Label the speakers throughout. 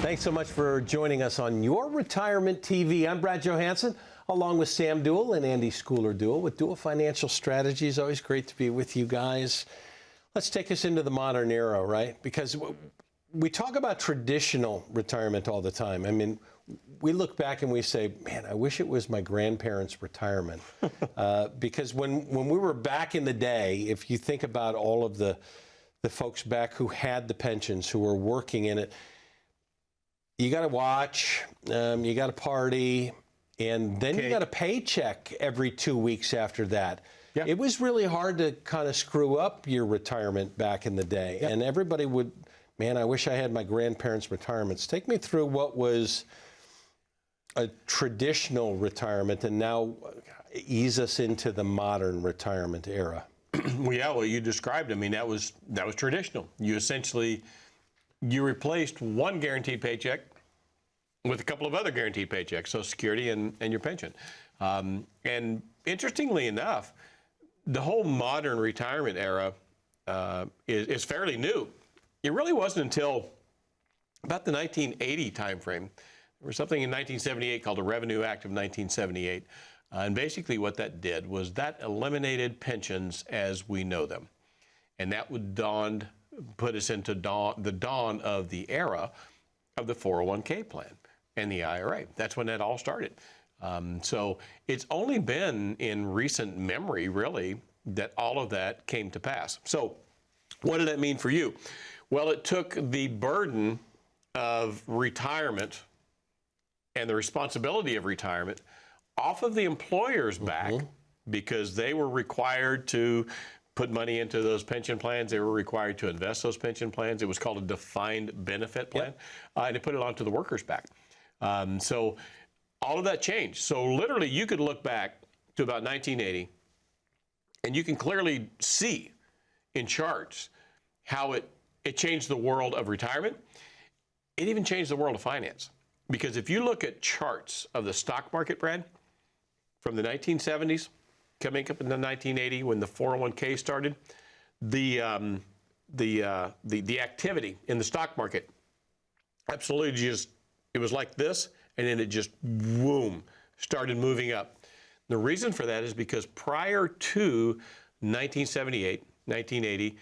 Speaker 1: Thanks so much for joining us on Your Retirement TV. I'm Brad Johansson, along with Sam Duell and Andi Duell with Duell Financial Strategies. Always great to be with you guys. Let's take us into the modern era, right? Because we talk about traditional retirement all the time. I mean, we look back and we say, man, I wish it was my grandparents' retirement. Because when we were back in the day, if you think about all of the folks back who had the pensions, who were working in it, you got to watch, you got to party, and then you got a paycheck every 2 weeks after that. Yep. It was really hard to kind of screw up your retirement back in the day. Yep. And everybody would, man, I wish I had my grandparents' retirements. Take me through what was a traditional retirement and now ease us into the modern retirement era.
Speaker 2: Well, yeah, what you described, I mean, that was traditional. You replaced one guaranteed paycheck with a couple of other guaranteed paychecks, Social Security and your pension. And interestingly enough, the whole modern retirement era is fairly new. It really wasn't until about the 1980 timeframe. There was something in 1978 called the Revenue Act of 1978. And basically what that did was that eliminated pensions as we know them. And that would put us into the dawn of the era of the 401k plan and the IRA. That's when that all started. So it's only been in recent memory, really, that all of that came to pass. So what did that mean for you? Well, it took the burden of retirement and the responsibility of retirement off of the employer's back, because they were required to put money into those pension plans. They were required to invest those pension plans. It was called a defined benefit plan. And they put it onto the worker's back. So all of that changed. So literally you could look back to about 1980 and you can clearly see in charts how it changed the world of retirement. It even changed the world of finance. Because if you look at charts of the stock market, Brad, from the 1970s, coming up in the 1980 when the 401k started, the activity in the stock market absolutely just, it was like this, and then it just, boom, started moving up. The reason for that is because prior to 1978, 1980,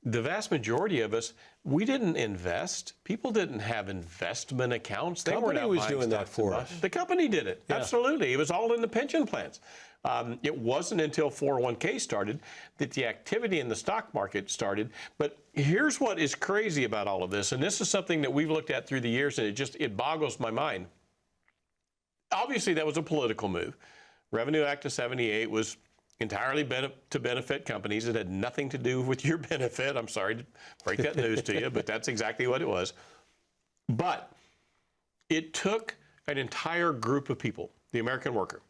Speaker 2: the vast majority of us, we didn't invest. People didn't have investment accounts.
Speaker 1: The company was doing that for us.
Speaker 2: The company did it. Yeah. Absolutely. It was all in the pension plans. It wasn't until 401k started that the activity in the stock market started. But here's what is crazy about all of this, and this is something that we've looked at through the years, and it boggles my mind. Obviously, that was a political move. Revenue Act of 78 was entirely to benefit companies. It had nothing to do with your benefit. I'm sorry to break that news to you, but that's exactly what it was. But it took an entire group of people, the American worker,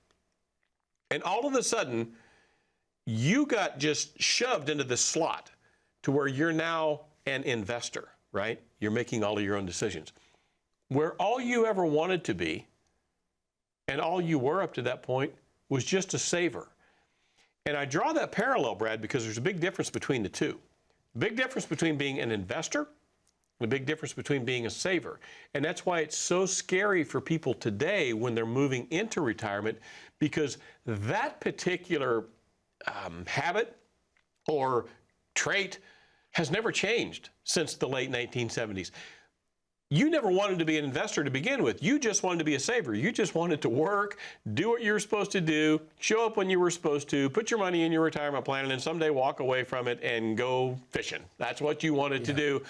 Speaker 2: and all of a sudden, you got just shoved into this slot to where you're now an investor, right? You're making all of your own decisions. Where all you ever wanted to be, and all you were up to that point, was just a saver. And I draw that parallel, Brad, because there's a big difference between the two. Big difference between being an investor, and a big difference between being a saver. And that's why it's so scary for people today when they're moving into retirement, because that particular habit or trait has never changed since the late 1970s. You never wanted to be an investor to begin with. You just wanted to be a saver. You just wanted to work, do what you were supposed to do, show up when you were supposed to, put your money in your retirement plan, and then someday walk away from it and go fishing. That's what you wanted to do.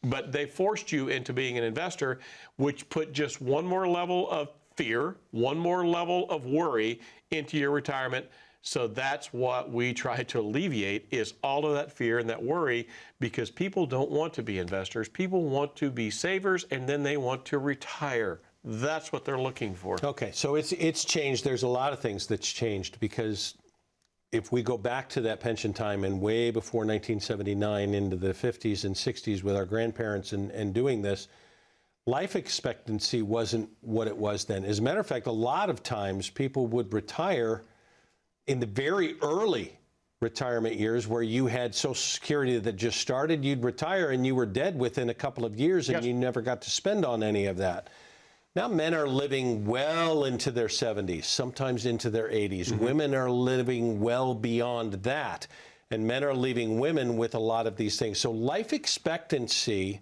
Speaker 2: But they forced you into being an investor, which put just one more level of fear, one more level of worry into your retirement. So that's what we try to alleviate, is all of that fear and that worry, because people don't want to be investors. People want to be savers, and then they want to retire. That's what they're looking for.
Speaker 1: Okay, so it's changed. There's a lot of things that's changed, because if we go back to that pension time and way before 1979 into the 50s and 60s with our grandparents and doing this, life expectancy wasn't what it was then. As a matter of fact, a lot of times people would retire in the very early retirement years where you had Social Security that just started, you'd retire and you were dead within a couple of years and you never got to spend on any of that. Now men are living well into their 70s, sometimes into their 80s. Women are living well beyond that. And men are leaving women with a lot of these things. So life expectancy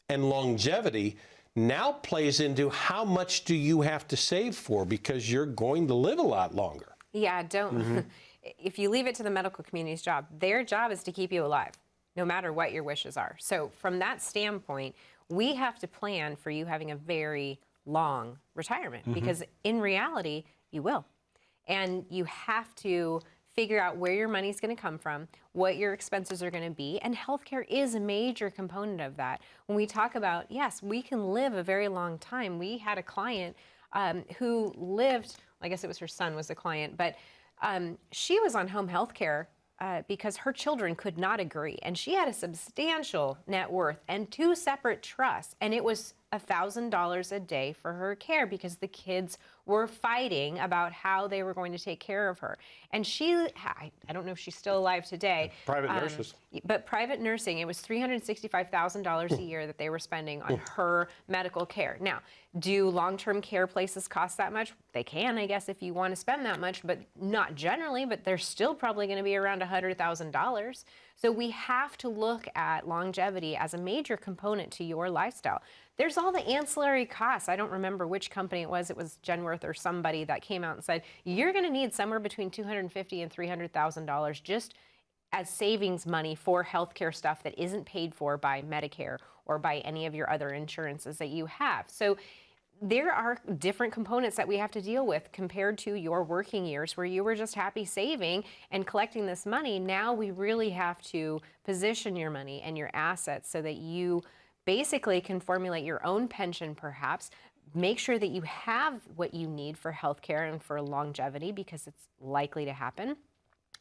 Speaker 1: and longevity now plays into how much do you have to save for, because you're going to live a lot longer.
Speaker 3: Yeah, don't. If you leave it to the medical community's job, their job is to keep you alive, no matter what your wishes are. So from that standpoint, we have to plan for you having a very long retirement, because in reality, you will. And you have to figure out where your money's going to come from, what your expenses are going to be, and healthcare is a major component of that. When we talk about, yes, we can live a very long time. We had a client who lived, I guess it was her son was the client, but she was on home health care because her children could not agree. And she had a substantial net worth and 2 separate trusts. And it was $1,000 a day for her care because the kids were fighting about how they were going to take care of her. And she, I don't know if she's still alive today.
Speaker 2: Private nurses.
Speaker 3: But private nursing, it was $365,000 a year that they were spending on her medical care. Now, do long-term care places cost that much? They can, I guess, if you want to spend that much, but not generally, but they're still probably going to be around $100,000. So we have to look at longevity as a major component to your lifestyle. There's all the ancillary costs. I don't remember which company it was. It was Genworth or somebody that came out and said, you're going to need somewhere between $250,000 and $300,000 just as savings money for healthcare stuff that isn't paid for by Medicare or by any of your other insurances that you have. So there are different components that we have to deal with compared to your working years where you were just happy saving and collecting this money. Now we really have to position your money and your assets so that you basically can formulate your own pension, perhaps, make sure that you have what you need for healthcare and for longevity because it's likely to happen.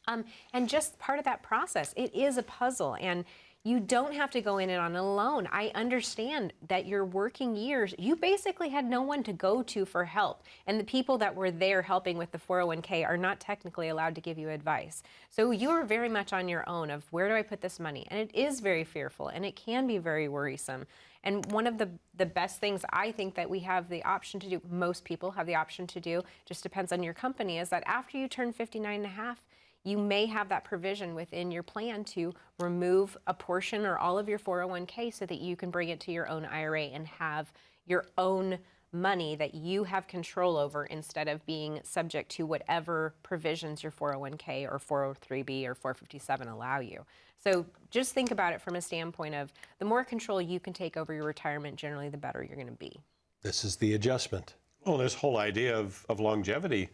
Speaker 3: And just part of that process, it is a puzzle, and you don't have to go in it on alone. I understand that your working years, you basically had no one to go to for help. And the people that were there helping with the 401k are not technically allowed to give you advice. So you are very much on your own of where do I put this money? And it is very fearful and it can be very worrisome. And one of the best things I think that we have the option to do, most people have the option to do, just depends on your company, is that after you turn 59 and a half, you may have that provision within your plan to remove a portion or all of your 401k so that you can bring it to your own IRA and have your own money that you have control over instead of being subject to whatever provisions your 401k or 403b or 457 allow you. So just think about it from a standpoint of the more control you can take over your retirement, generally the better you're going to be.
Speaker 1: This is the adjustment.
Speaker 2: Well, this whole idea of longevity,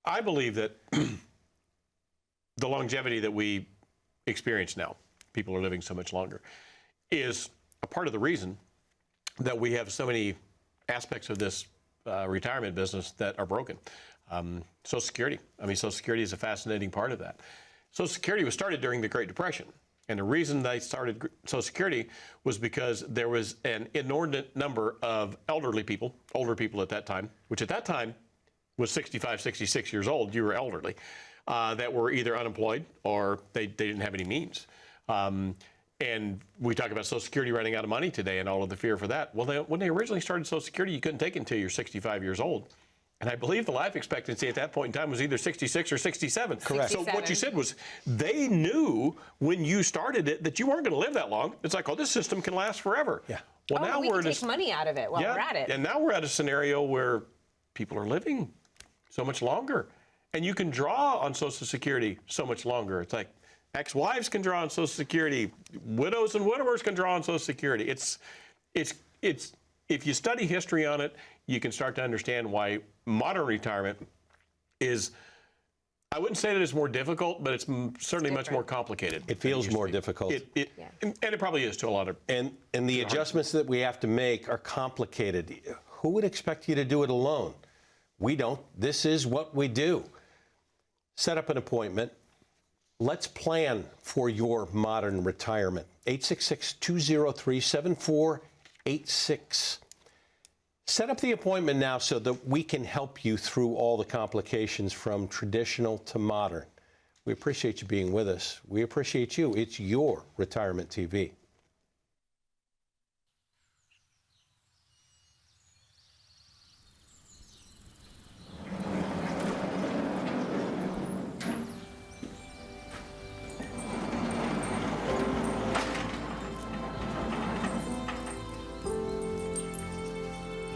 Speaker 2: I believe that the longevity that we experience now, people are living so much longer, is a part of the reason that we have so many aspects of this retirement business that are broken. Social Security. I mean, Social Security is a fascinating part of that. Social Security was started during the Great Depression. And the reason they started Social Security was because there was an inordinate number of elderly people, older people at that time, which at that time was 65, 66 years old, you were elderly, that were either unemployed or they didn't have any means. And we talk about Social Security running out of money today and all of the fear for that. Well, when they originally started Social Security, you couldn't take it until you're 65 years old. And I believe the life expectancy at that point in time was either 66 or 67.
Speaker 1: Correct.
Speaker 2: So what you said was they knew when you started it that you weren't going to live that long. It's like, oh, this system can last forever.
Speaker 1: Yeah.
Speaker 2: Well, now
Speaker 3: we
Speaker 2: we're
Speaker 3: can take money out of it while we're at it.
Speaker 2: And now we're at a scenario where people are living so much longer. And you can draw on Social Security so much longer. It's like ex-wives can draw on Social Security. Widows and widowers can draw on Social Security. It's if you study history on it, you can start to understand why modern retirement is, I wouldn't say that it's more difficult, but it's certainly much more complicated.
Speaker 1: It feels more difficult.
Speaker 2: And it probably is to a lot of.
Speaker 1: And the adjustments that we have to make are complicated. Who would expect you to do it alone? We don't. This is what we do. Set up an appointment. Let's plan for your modern retirement. 866-203-7486. Set up the appointment now so that we can help you through all the complications from traditional to modern. We appreciate you being with us. We appreciate you. It's your Retirement TV.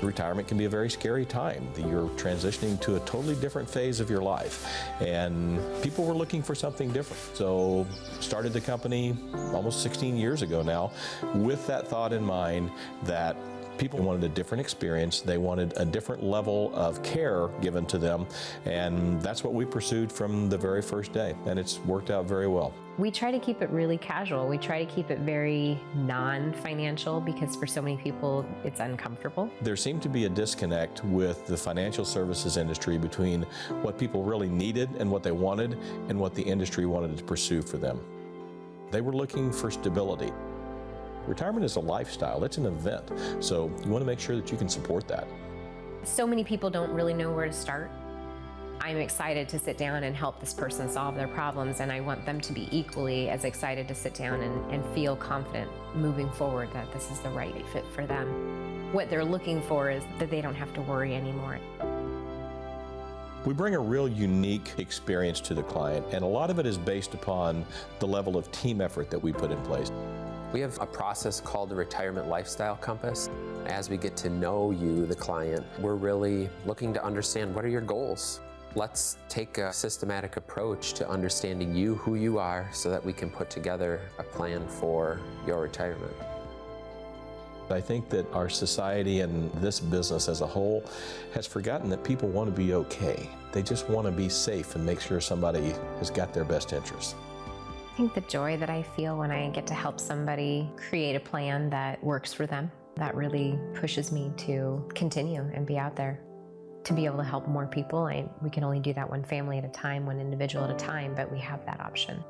Speaker 4: Retirement can be a very scary time. You're transitioning to a totally different phase of your life, and people were looking for something different. So started the company almost 16 years ago now with that thought in mind that people wanted a different experience. They wanted a different level of care given to them, and that's what we pursued from the very first day, and it's worked out very well.
Speaker 3: We try to keep it really casual. We try to keep it very non-financial because for so many people, it's uncomfortable.
Speaker 4: There seemed to be a disconnect with the financial services industry between what people really needed and what they wanted and what the industry wanted to pursue for them. They were looking for stability. Retirement is a lifestyle, it's an event, so you want to make sure that you can support that.
Speaker 3: So many people don't really know where to start. I'm excited to sit down and help this person solve their problems, and I want them to be equally as excited to sit down and feel confident moving forward that this is the right fit for them. What they're looking for is that they don't have to worry anymore.
Speaker 4: We bring a real unique experience to the client, and a lot of it is based upon the level of team effort that we put in place.
Speaker 5: We have a process called the Retirement Lifestyle Compass. As we get to know you, the client, we're really looking to understand what are your goals. Let's take a systematic approach to understanding you, who you are, so that we can put together a plan for your retirement.
Speaker 4: I think that our society and this business as a whole has forgotten that people want to be okay. They just want to be safe and make sure somebody has got their best interests.
Speaker 3: I think the joy that I feel when I get to help somebody create a plan that works for them, that really pushes me to continue and be out there. To be able to help more people, we can only do that one family at a time, one individual at a time, but we have that option.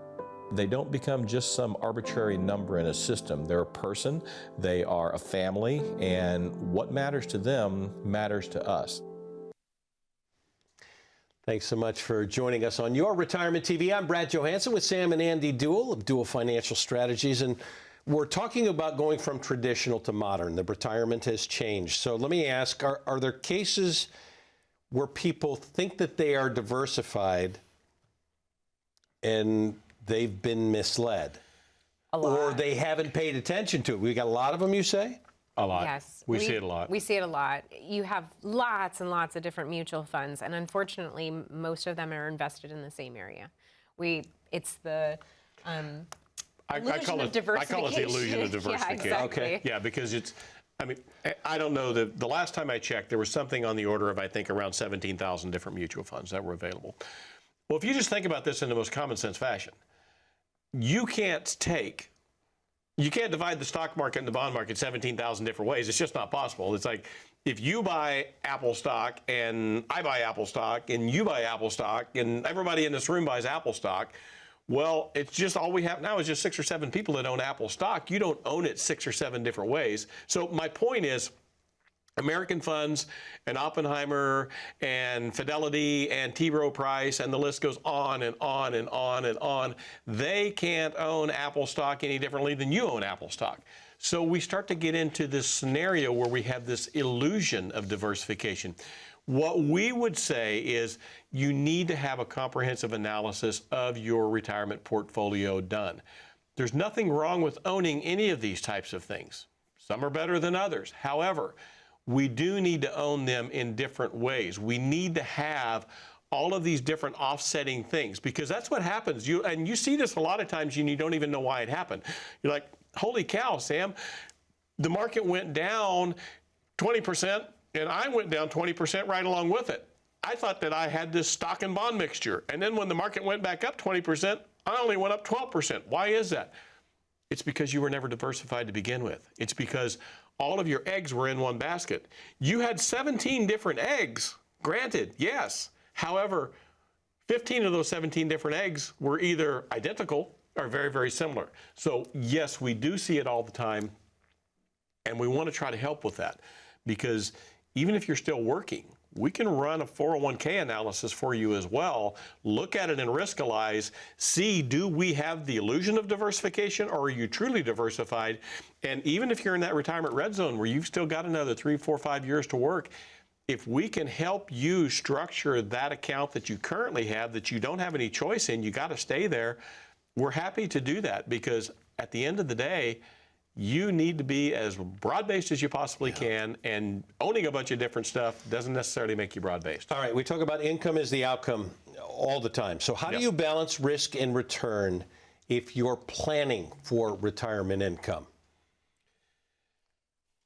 Speaker 4: They don't become just some arbitrary number in a system. They're a person, they are a family, and what matters to them matters to us.
Speaker 1: Thanks so much for joining us on Your Retirement TV. I'm Brad Johansson with Sam and Andy Duell of Duell Financial Strategies, and we're talking about going from traditional to modern. The retirement has changed. So let me ask, are there cases where people think that they are diversified and they've been misled?
Speaker 3: A lot.
Speaker 1: Or they haven't paid attention to it? We got a lot of them, you say?
Speaker 2: A lot.
Speaker 3: Yes.
Speaker 2: We see it a lot.
Speaker 3: We see it a lot. You have lots and lots of different mutual funds, and unfortunately, most of them are invested in the same area. It's the illusion of diversification.
Speaker 2: I call it the illusion of diversification.
Speaker 3: Yeah, exactly.
Speaker 1: Okay.
Speaker 2: Yeah, because I don't know, the last time I checked, there was something on the order of, I think, around 17,000 different mutual funds that were available. Well, if you just think about this in the most common sense fashion, you can't divide the stock market and the bond market 17,000 different ways. It's just not possible. It's like if you buy Apple stock and I buy Apple stock and you buy Apple stock and everybody in this room buys Apple stock, well, it's just all we have now is just 6 or 7 people that own Apple stock. You don't own it 6 or 7 different ways. So my point is, American Funds and Oppenheimer and Fidelity and T. Rowe Price and the list goes on and on and on and on. They can't own Apple stock any differently than you own Apple stock. So we start to get into this scenario where we have this illusion of diversification. What we would say is you need to have a comprehensive analysis of your retirement portfolio done. There's nothing wrong with owning any of these types of things. Some are better than others. However, we do need to own them in different ways. We need to have all of these different offsetting things because that's what happens. You see this a lot of times and you don't even know why it happened. You're like, holy cow, Sam, the market went down 20% and I went down 20% right along with it. I thought that I had this stock and bond mixture. And then when the market went back up 20%, I only went up 12%. Why is that? It's because you were never diversified to begin with. It's because all of your eggs were in one basket. You had 17 different eggs, granted, yes. However, 15 of those 17 different eggs were either identical or very, very similar. So yes, we do see it all the time, and we want to try to help with that because even if you're still working, we can run a 401k analysis for you as well. Look at it in Riskalyze, see, do we have the illusion of diversification, or are you truly diversified? And even if you're in that retirement red zone where you've still got another 3, 4, 5 years to work, if we can help you structure that account that you currently have, that you don't have any choice in, you got to stay there, we're happy to do that, because at the end of the day, you need to be as broad-based as you possibly can, and owning a bunch of different stuff doesn't necessarily make you broad-based.
Speaker 1: All right, we talk about income as the outcome all the time. So how do you balance risk and return if you're planning for retirement income?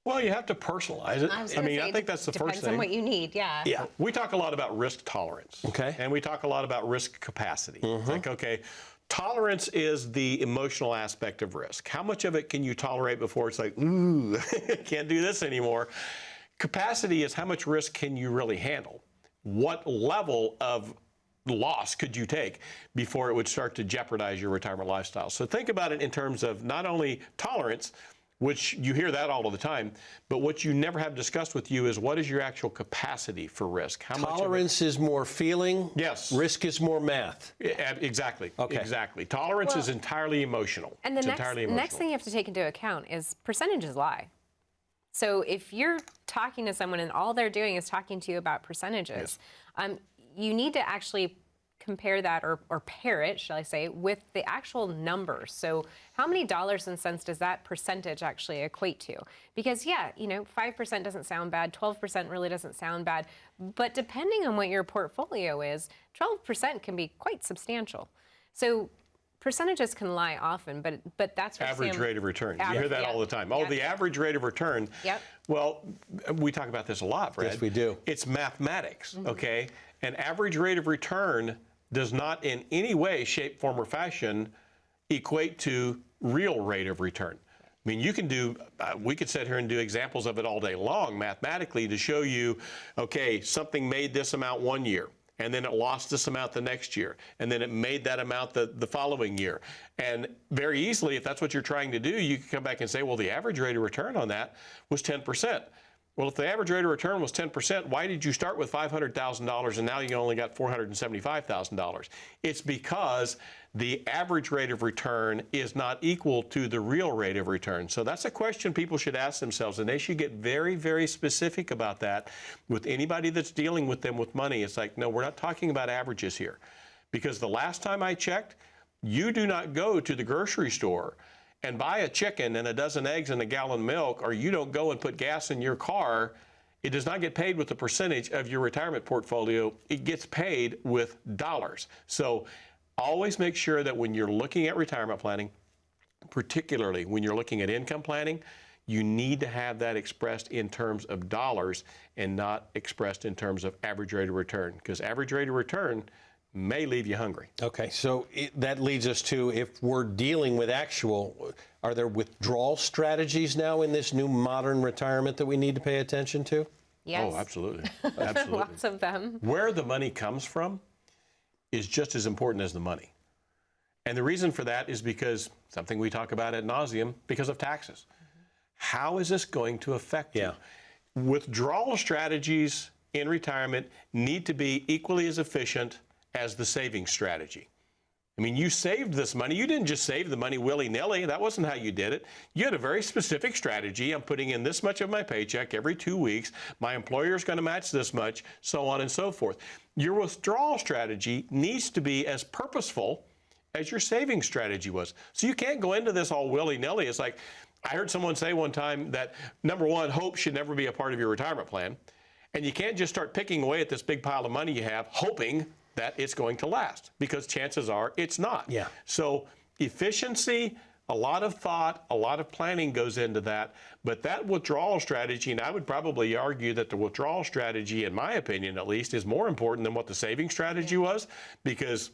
Speaker 2: Well, you have to personalize it. I think that's the first thing.
Speaker 3: Depends on what you need, yeah.
Speaker 1: Yeah.
Speaker 2: We talk a lot about risk tolerance.
Speaker 1: Okay.
Speaker 2: And we talk a lot about risk capacity. It's like, okay, tolerance is the emotional aspect of risk. How much of it can you tolerate before it's like, ooh, can't do this anymore? Capacity is how much risk can you really handle? What level of loss could you take before it would start to jeopardize your retirement lifestyle? So think about it in terms of not only tolerance, which you hear that all of the time, but what you never have discussed with you is what is your actual capacity for risk? How
Speaker 1: Tolerance is more feeling.
Speaker 2: Yes.
Speaker 1: Risk is more math.
Speaker 2: Exactly.
Speaker 1: Okay.
Speaker 2: Exactly. Tolerance is entirely emotional.
Speaker 3: And the next thing you have to take into account is percentages lie. So if you're talking to someone and all they're doing is talking to you about percentages, you need to actually compare that or pair it, shall I say, with the actual numbers. So how many dollars and cents does that percentage actually equate to? Because 5% doesn't sound bad, 12% really doesn't sound bad, but depending on what your portfolio is, 12% can be quite substantial. So percentages can lie often, but that's what
Speaker 2: average rate of return. You hear that all the time. Oh, the average rate of return.
Speaker 3: Yep.
Speaker 2: Well, we talk about this a lot, Brad.
Speaker 1: Yes, we do.
Speaker 2: It's mathematics, okay? An average rate of return does not in any way, shape, form, or fashion equate to real rate of return. I mean, you can do, we could sit here and do examples of it all day long mathematically to show you, okay, something made this amount one year, and then it lost this amount the next year, and then it made that amount the following year. And very easily, if that's what you're trying to do, you can come back and say, well, the average rate of return on that was 10%. Well, if the average rate of return was 10%, why did you start with $500,000 and now you only got $475,000? It's because the average rate of return is not equal to the real rate of return. So that's a question people should ask themselves, and they should get very, very specific about that with anybody that's dealing with them with money. It's like, no, we're not talking about averages here. Because the last time I checked, you do not go to the grocery store and buy a chicken and a dozen eggs and a gallon of milk, or you don't go and put gas in your car. It does not get paid with the percentage of your retirement portfolio. It gets paid with dollars. So always make sure that when you're looking at retirement planning, particularly when you're looking at income planning, you need to have that expressed in terms of dollars and not expressed in terms of average rate of return, because average rate of return may leave you hungry.
Speaker 1: Okay, so that leads us to, if we're dealing with actual, are there withdrawal strategies now in this new modern retirement that we need to pay attention to?
Speaker 3: Yes.
Speaker 2: Oh, absolutely. Absolutely.
Speaker 3: Lots of them.
Speaker 2: Where the money comes from is just as important as the money. And the reason for that is because something we talk about ad nauseum, because of taxes. How is this going to affect you? Withdrawal strategies in retirement need to be equally as efficient as the saving strategy. I mean, you saved this money. You didn't just save the money willy-nilly. That wasn't how you did it. You had a very specific strategy. I'm putting in this much of my paycheck every 2 weeks. My employer is going to match this much, so on and so forth. Your withdrawal strategy needs to be as purposeful as your saving strategy was. So you can't go into this all willy-nilly. It's like, I heard someone say one time that, number one, hope should never be a part of your retirement plan. And you can't just start picking away at this big pile of money you have, hoping that it's going to last, because chances are it's not.
Speaker 1: Yeah.
Speaker 2: So efficiency, a lot of thought, a lot of planning goes into that. But that withdrawal strategy, and I would probably argue that the withdrawal strategy, in my opinion at least, is more important than what the saving strategy was, because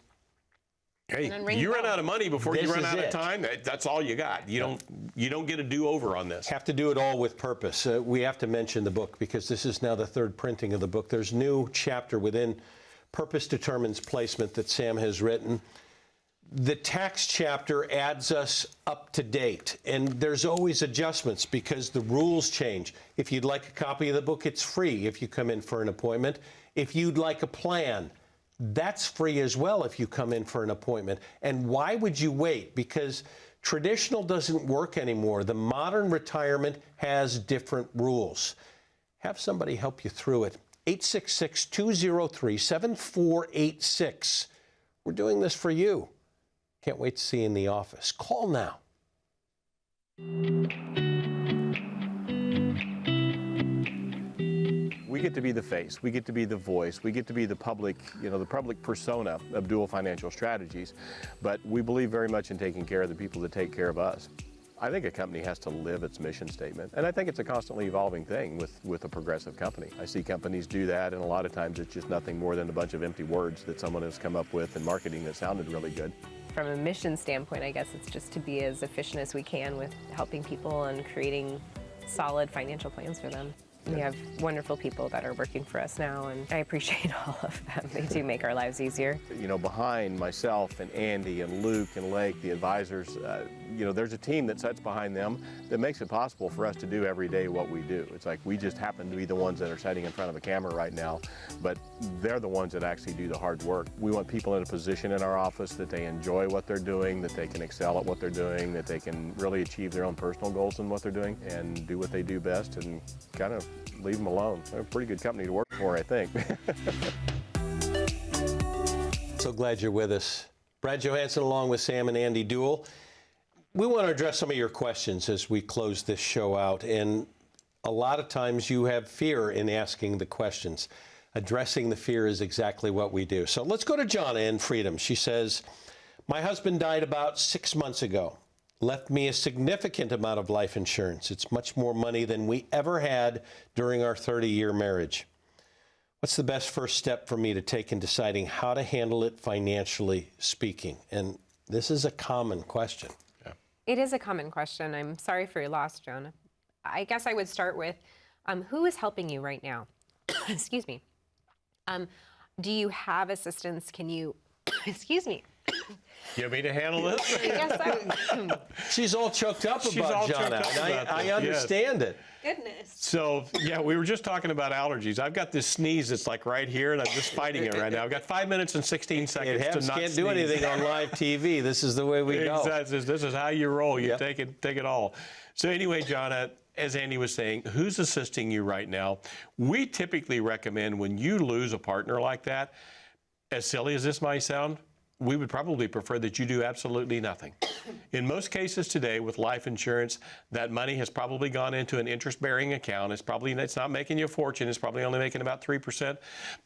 Speaker 2: hey, you run out of money before you run out of time. That's all you got. You don't get a do-over on this.
Speaker 1: Have to do it all with purpose. We have to mention the book, because this is now the third printing of the book. There's a new chapter within Purpose Determines Placement that Sam has written. the tax chapter adds us up to date, and there's always adjustments because the rules change. If you'd like a copy of the book, it's free if you come in for an appointment. If you'd like a plan, that's free as well if you come in for an appointment. And why would you wait? Because traditional doesn't work anymore. The modern retirement has different rules. Have somebody help you through it. 866-203-7486. We're doing this for you. Can't wait to see you in the office. Call now.
Speaker 6: We get to be the face, we get to be the voice, we get to be the public, the public persona of Duell Financial Strategies, but we believe very much in taking care of the people that take care of us. I think a company has to live its mission statement, and I think it's a constantly evolving thing with a progressive company. I see companies do that, and a lot of times it's just nothing more than a bunch of empty words that someone has come up with in marketing that sounded really good.
Speaker 3: From a mission standpoint, I guess it's just to be as efficient as we can with helping people and creating solid financial plans for them. We have wonderful people that are working for us now, and I appreciate all of them. They do make our lives easier.
Speaker 6: Behind myself and Andy and Luke and Lake, the advisors, there's a team that sits behind them that makes it possible for us to do every day what we do. It's like we just happen to be the ones that are sitting in front of a camera right now, but they're the ones that actually do the hard work. We want people in a position in our office that they enjoy what they're doing, that they can excel at what they're doing, that they can really achieve their own personal goals in what they're doing and do what they do best and kind of leave them alone. They're a pretty good company to work for, I think.
Speaker 1: So glad you're with us. Brad Johansen along with Sam and Andy Duell. We want to address some of your questions as we close this show out. And a lot of times you have fear in asking the questions. Addressing the fear is exactly what we do. So let's go to Jonna in Freedom. She says, my husband died about 6 months ago. Left me a significant amount of life insurance. It's much more money than we ever had during our 30-year marriage. What's the best first step for me to take in deciding how to handle it financially speaking? And this is a common question.
Speaker 6: Yeah.
Speaker 3: It is a common question. I'm sorry for your loss, John. I guess I would start with, who is helping you right now? Excuse me. Do you have assistance? Can you, excuse me.
Speaker 2: You want me to handle this?
Speaker 3: Yes,
Speaker 1: She's all choked up about Jonna. I understand it.
Speaker 3: Goodness.
Speaker 2: So, yeah, we were just talking about allergies. I've got this sneeze that's like right here, and I'm just fighting it right now. I've got 5 minutes and 16 seconds to not
Speaker 1: can't
Speaker 2: sneeze.
Speaker 1: do anything on live TV. This is the way we go.
Speaker 2: Exactly. This is how you roll. You
Speaker 1: Yep.
Speaker 2: take it all. So anyway, Jonna, as Andy was saying, who's assisting you right now? We typically recommend when you lose a partner like that, as silly as this might sound, we would probably prefer that you do absolutely nothing. In most cases today with life insurance, that money has probably gone into an interest-bearing account. It's not making you a fortune. It's probably only making about 3%.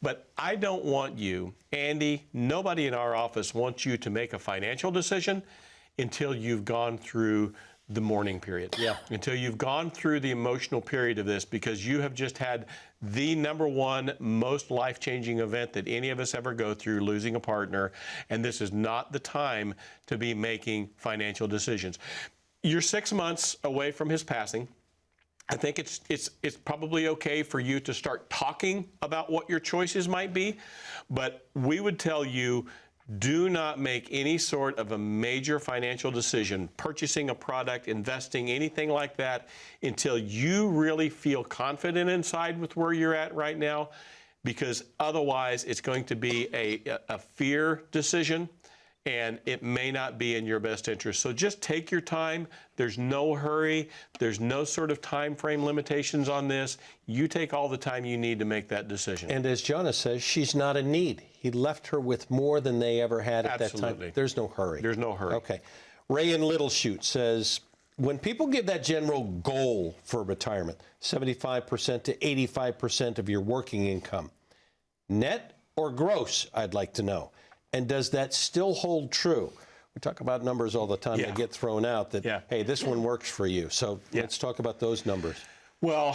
Speaker 2: But I don't want you, Andy, nobody in our office wants you to make a financial decision until you've gone through the mourning period.
Speaker 1: Yeah.
Speaker 2: Until you've gone through the emotional period of this, because you have just had the #1 most life-changing event that any of us ever go through, losing a partner, and this is not the time to be making financial decisions. You're 6 months away from his passing. I think it's probably okay for you to start talking about what your choices might be, but we would tell you, do not make any sort of a major financial decision, purchasing a product, investing, anything like that, until you really feel confident inside with where you're at right now, because otherwise it's going to be a fear decision, and it may not be in your best interest. So just take your time. There's no hurry. There's no sort of time frame limitations on this. You take all the time you need to make that decision.
Speaker 1: And as Jonna says, she's not in need. He left her with more than they ever had at that
Speaker 2: Absolutely.
Speaker 1: time. There's no hurry.
Speaker 2: There's no hurry.
Speaker 1: Okay. Ray in Little Chute says, when people give that general goal for retirement, 75% to 85% of your working income, net or gross, I'd like to know. And does that still hold true? We talk about numbers all the time that get thrown out that, hey, this one works for you. So let's talk about those numbers.
Speaker 2: Well,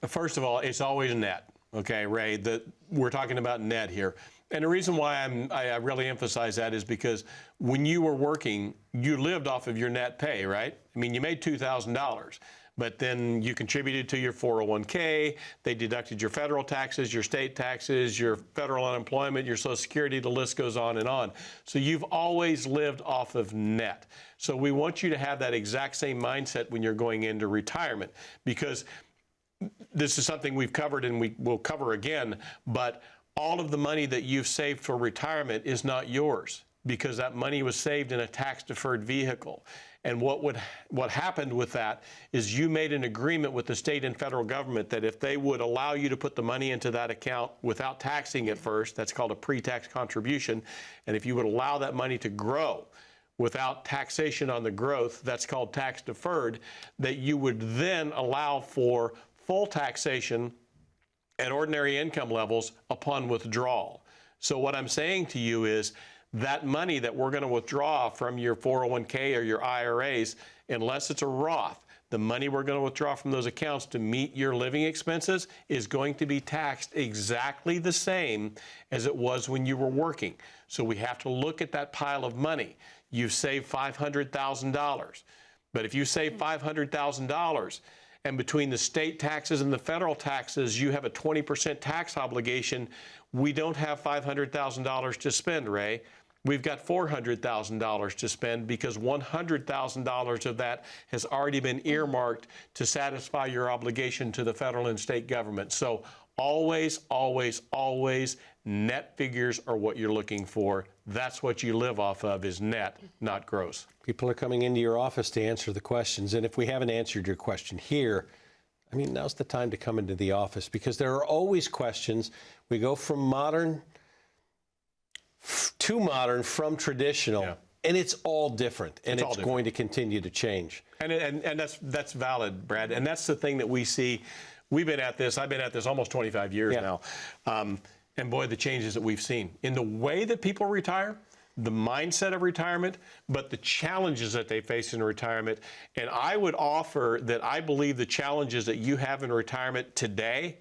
Speaker 2: first of all, it's always net. Okay, Ray, we're talking about net here. And the reason why I really emphasize that is because when you were working, you lived off of your net pay, right? I mean, you made $2,000. but then you contributed to your 401k, they deducted your federal taxes, your state taxes, your federal unemployment, your Social Security, the list goes on and on. So you've always lived off of net. So we want you to have that exact same mindset when you're going into retirement, because this is something we've covered and we will cover again, but all of the money that you've saved for retirement is not yours, because that money was saved in a tax-deferred vehicle. And what happened with that is you made an agreement with the state and federal government that if they would allow you to put the money into that account without taxing it first, that's called a pre-tax contribution, and if you would allow that money to grow without taxation on the growth, that's called tax deferred, that you would then allow for full taxation at ordinary income levels upon withdrawal. So what I'm saying to you is that money that we're going to withdraw from your 401k or your IRAs, unless it's a Roth, the money we're going to withdraw from those accounts to meet your living expenses is going to be taxed exactly the same as it was when you were working. So we have to look at that pile of money. You've saved $500,000. But if you save $500,000 and between the state taxes and the federal taxes, you have a 20% tax obligation, we don't have $500,000 to spend, Ray. We've got $400,000 to spend because $100,000 of that has already been earmarked to satisfy your obligation to the federal and state government. So always, always, always, net figures are what you're looking for. That's what you live off of, is net, not gross.
Speaker 1: People are coming into your office to answer the questions, and if we haven't answered your question here, I mean, now's the time to come into the office, because there are always questions. We go from modern to modern, from traditional, and it's all different, and it's going to continue to change.
Speaker 2: And that's valid, Brad, and that's the thing that we see. We've been at this, I've been at this almost 25 years now, and boy, the changes that we've seen in the way that people retire, the mindset of retirement, but the challenges that they face in retirement. And I would offer that I believe the challenges that you have in retirement today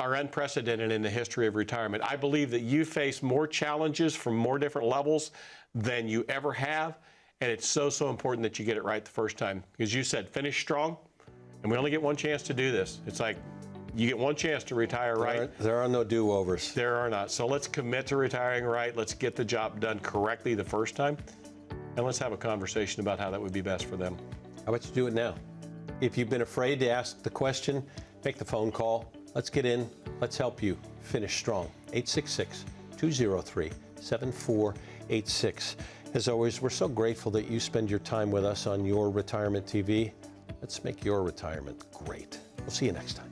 Speaker 2: are unprecedented in the history of retirement. I believe that you face more challenges from more different levels than you ever have, and it's so, so important that you get it right the first time. Because you said, finish strong, and we only get one chance to do this. It's like, you get one chance to retire right.
Speaker 1: There are no do-overs.
Speaker 2: There are not. So let's commit to retiring right. Let's get the job done correctly the first time. And let's have a conversation about how that would be best for them.
Speaker 1: How about you do it now? If you've been afraid to ask the question, make the phone call. Let's get in. Let's help you finish strong. 866-203-7486. As always, we're so grateful that you spend your time with us on Your Retirement TV. Let's make your retirement great. We'll see you next time.